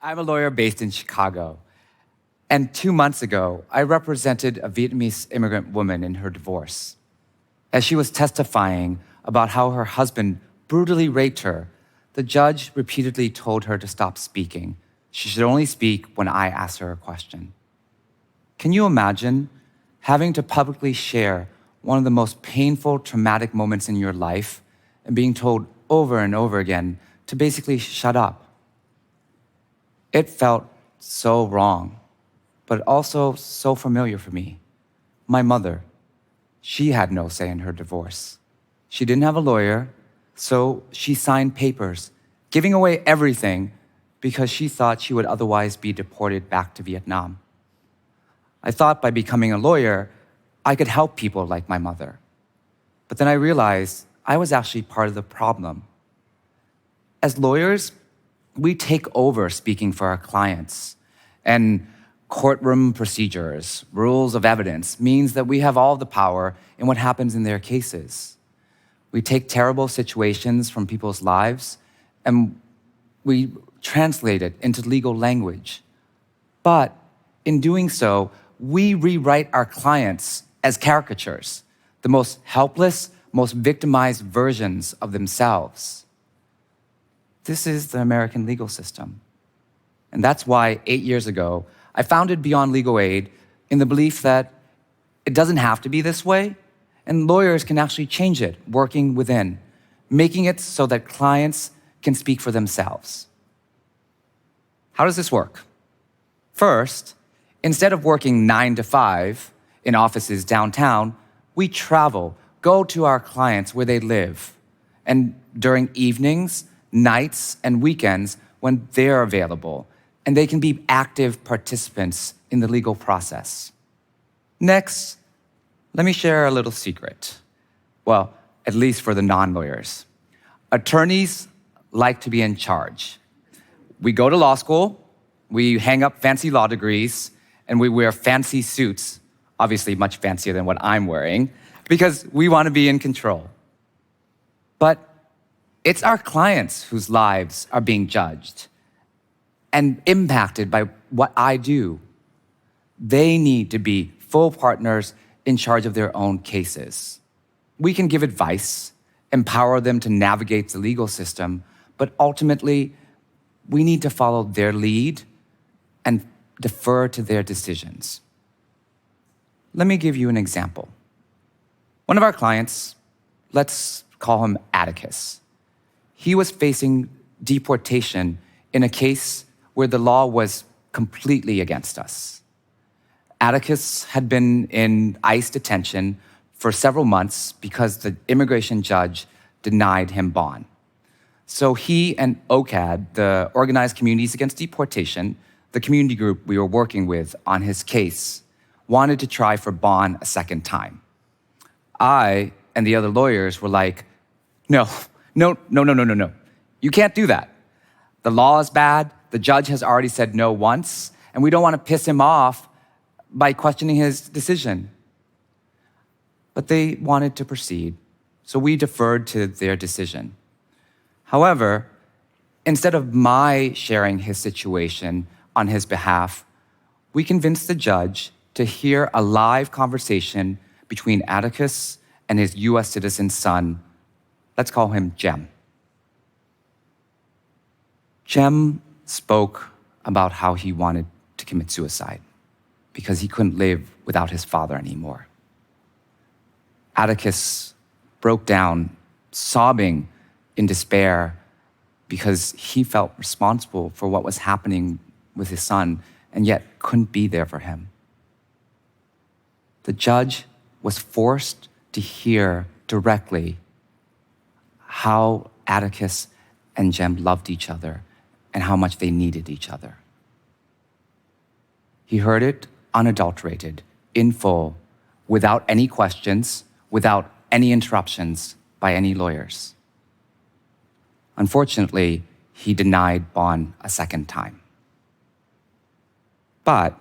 I'm a lawyer based in Chicago. And 2 months ago, I represented a Vietnamese immigrant woman in her divorce. As she was testifying about how her husband brutally raped her, the judge repeatedly told her to stop speaking. She should only speak when I asked her a question. Can you imagine having to publicly share one of the most painful, traumatic moments in your life and being told over and over again to basically shut up? It felt so wrong, but also so familiar for me. My mother, she had no say in her divorce. She didn't have a lawyer, so she signed papers, giving away everything because she thought she would otherwise be deported back to Vietnam. I thought by becoming a lawyer, I could help people like my mother. But then I realized I was actually part of the problem. As lawyers, we take over speaking for our clients. And courtroom procedures, rules of evidence, means that we have all the power in what happens in their cases. We take terrible situations from people's lives and we translate it into legal language. But in doing so, we rewrite our clients as caricatures, the most helpless, most victimized versions of themselves. This is the American legal system. And that's why 8 years ago, I founded Beyond Legal Aid in the belief that it doesn't have to be this way, and lawyers can actually change it, working within, making it so that clients can speak for themselves. How does this work? First, instead of working 9 to 5 in offices downtown, we travel, go to our clients where they live, and during evenings, nights, and weekends when they're available, and they can be active participants in the legal process. Next, let me share a little secret. Well, at least for the non-lawyers. Attorneys like to be in charge. We go to law school, we hang up fancy law degrees, and we wear fancy suits, obviously much fancier than what I'm wearing, because we want to be in control. But it's our clients whose lives are being judged and impacted by what I do. They need to be full partners in charge of their own cases. We can give advice, empower them to navigate the legal system, but ultimately, we need to follow their lead and defer to their decisions. Let me give you an example. One of our clients, let's call him Atticus. He was facing deportation in a case where the law was completely against us. Atticus had been in ICE detention for several months because the immigration judge denied him bond. So he and OCAD, the Organized Communities Against Deportation, the community group we were working with on his case, wanted to try for bond a second time. I and the other lawyers were like, no. You can't do that. The law is bad. The judge has already said no once, and we don't want to piss him off by questioning his decision. But they wanted to proceed, so we deferred to their decision. However, instead of my sharing his situation on his behalf, we convinced the judge to hear a live conversation between Atticus and his US citizen son. Let's call him Jem. Jem spoke about how he wanted to commit suicide because he couldn't live without his father anymore. Atticus broke down, sobbing in despair because he felt responsible for what was happening with his son and yet couldn't be there for him. The judge was forced to hear directly how Atticus and Jem loved each other and how much they needed each other. He heard it unadulterated, in full, without any questions, without any interruptions by any lawyers. Unfortunately, he denied bond a second time. But,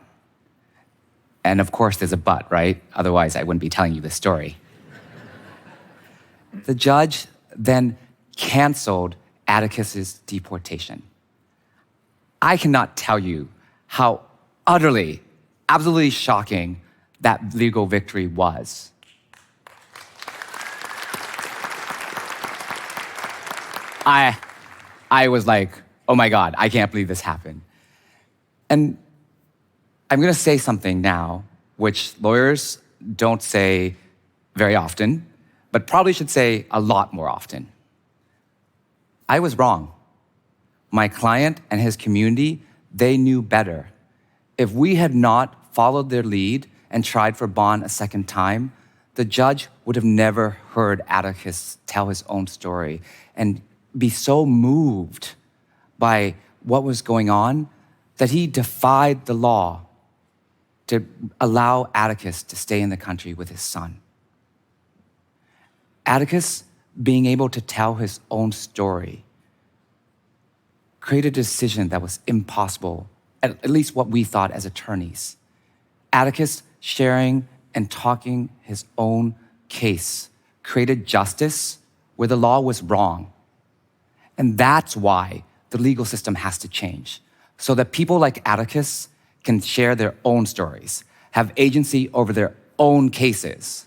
and of course there's a but, right? Otherwise I wouldn't be telling you this story. The judge then canceled Atticus's deportation. I cannot tell you how utterly, absolutely shocking that legal victory was. I was like, oh my God, I can't believe this happened. And I'm gonna say something now, which lawyers don't say very often, but probably should say a lot more often. I was wrong. My client and his community, they knew better. If we had not followed their lead and tried for bond a second time, the judge would have never heard Atticus tell his own story and be so moved by what was going on that he defied the law to allow Atticus to stay in the country with his son. Atticus, being able to tell his own story, created a decision that was impossible, at least what we thought as attorneys. Atticus sharing and talking his own case created justice where the law was wrong. And that's why the legal system has to change, so that people like Atticus can share their own stories, have agency over their own cases.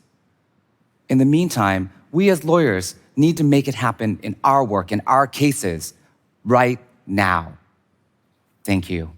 In the meantime, we as lawyers need to make it happen in our work, in our cases, right now. Thank you.